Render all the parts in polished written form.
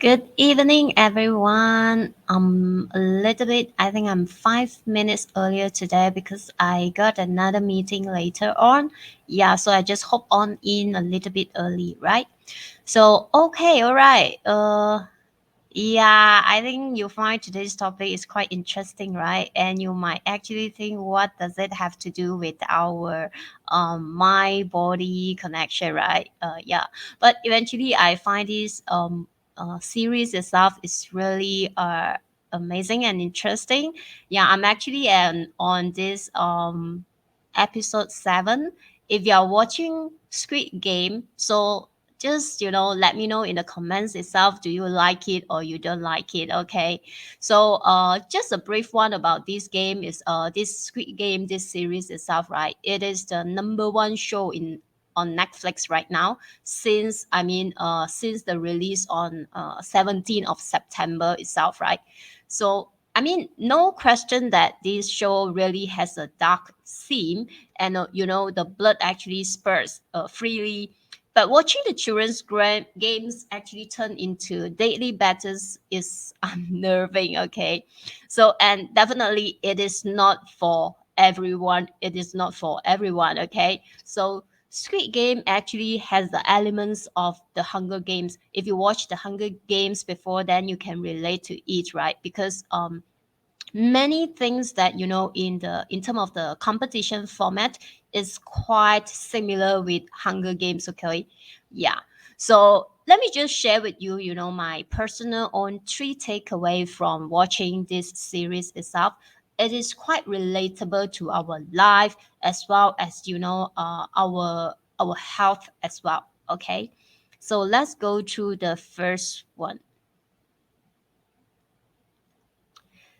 Good evening, everyone. A little bit, I think I'm 5 minutes earlier today because I got another meeting later on. Yeah, so I just hop on in a little bit early, right? So, okay, all right. Yeah, I think you find today's topic is quite interesting, right? And you might actually think, what does it have to do with our mind body connection, right? Yeah, but eventually I find this series itself is really amazing and interesting. Yeah, I'm actually on this episode 7. If you are watching Squid Game, so just let me know in the comments itself, do you like it or you don't like it? Okay, so just a brief one about this game is this Squid Game, this series itself, right? It is the number one show in on Netflix right now since since the release on 17th of September itself, right? So no question that this show really has a dark theme, and the blood actually spurts freely, but watching the children's games actually turn into daily battles is unnerving, okay? So, and definitely it is not for everyone. It is not for everyone, okay? So, Squid Game actually has the elements of the Hunger Games. If you watch the Hunger Games before, then you can relate to it, right? Because many things that in term of the competition format is quite similar with Hunger Games, okay? Yeah, so let me just share with you, my personal own three takeaway from watching this series itself. It is quite relatable to our life, as well as our health as well, okay? So let's go through the first one.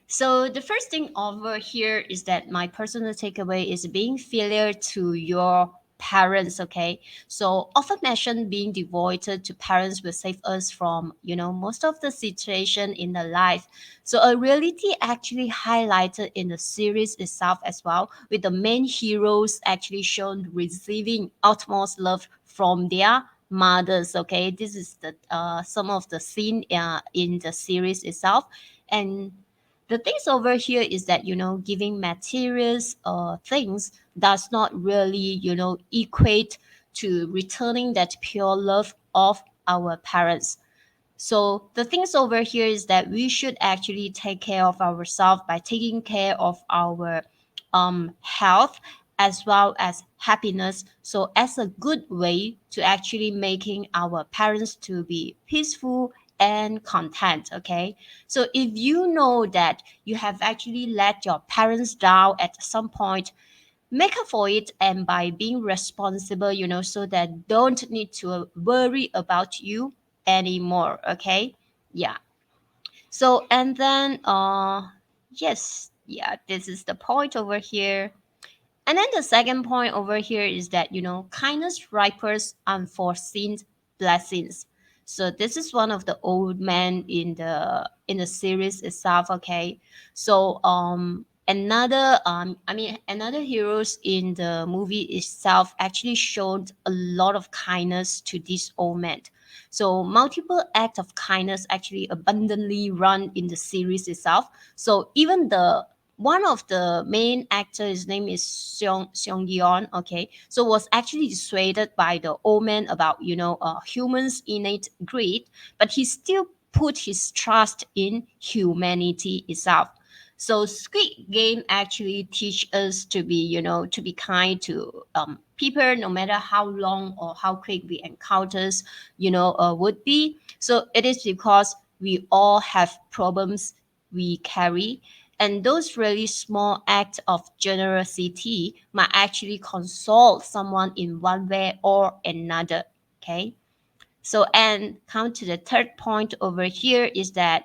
So the first thing over here is that my personal takeaway is being filial to your parents, okay? So often mentioned being devoted to parents will save us from, most of the situation in the life. So a reality actually highlighted in the series itself as well, with the main heroes actually shown receiving utmost love from their mothers, okay? This is the some of the scene in the series itself. And the things over here is that giving materials things does not really equate to returning that pure love of our parents. So the things over here is that we should actually take care of ourselves by taking care of our health as well as happiness. So as a good way to actually making our parents to be peaceful and content. Okay. So if you know that you have actually let your parents down at some point, make up for it and by being responsible, so that don't need to worry about you anymore. Okay. Yeah. So and then yes, yeah, this is the point over here. And then the second point over here is that kindness ripens unforeseen blessings. So this is one of the old men in the series itself. Okay, so another heroes in the movie itself actually showed a lot of kindness to this old man. So multiple acts of kindness actually abundantly run in the series itself. So even the one of the main actor, his name is Seong okay, so was actually dissuaded by the old man about humans innate greed, but he still put his trust in humanity itself. So Squid Game actually teach us to be to be kind to people, no matter how long or how quick we encounters would be. So it is because we all have problems we carry, and those really small acts of generosity might actually console someone in one way or another. Okay. So, and come to the third point over here is that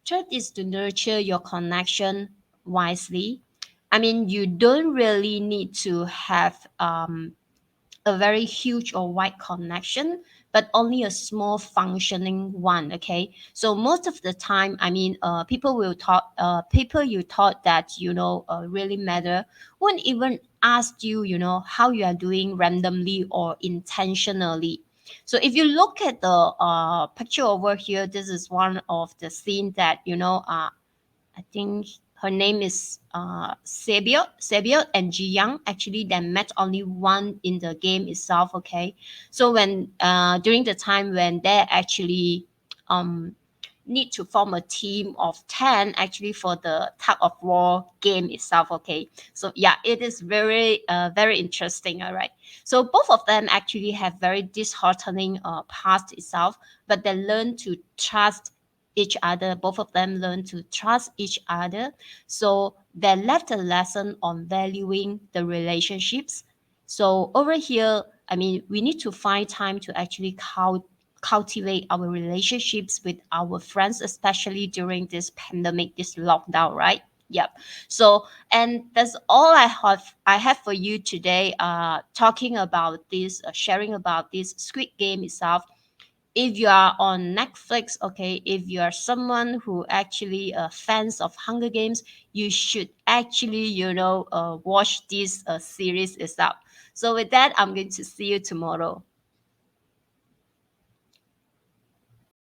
third is to nurture your connection wisely. I mean, you don't really need to have a very huge or wide connection, but only a small functioning one. Okay, so most of the time, people you thought that really matter won't even ask you, how you are doing randomly or intentionally. So if you look at the picture over here, this is one of the scene that I think her name is Sebio and Ji Young. Actually, they met only one in the game itself. Okay, so when during the time when they actually um need to form a team of 10 actually for the tug of war game itself. Okay, so yeah, it is very interesting. All right, so both of them actually have very disheartening past itself, but they learn to trust each other. Both of them learn to trust each other. So they left a lesson on valuing the relationships. So over here, I mean, we need to find time to actually cultivate our relationships with our friends, especially during this pandemic, this lockdown, right? Yep. So, and that's all I have for you today. Talking about this, sharing about this Squid Game itself. If you are on Netflix, okay, if you are someone who actually fans of Hunger Games, you should actually watch this series itself. So with that, I'm going to see you tomorrow.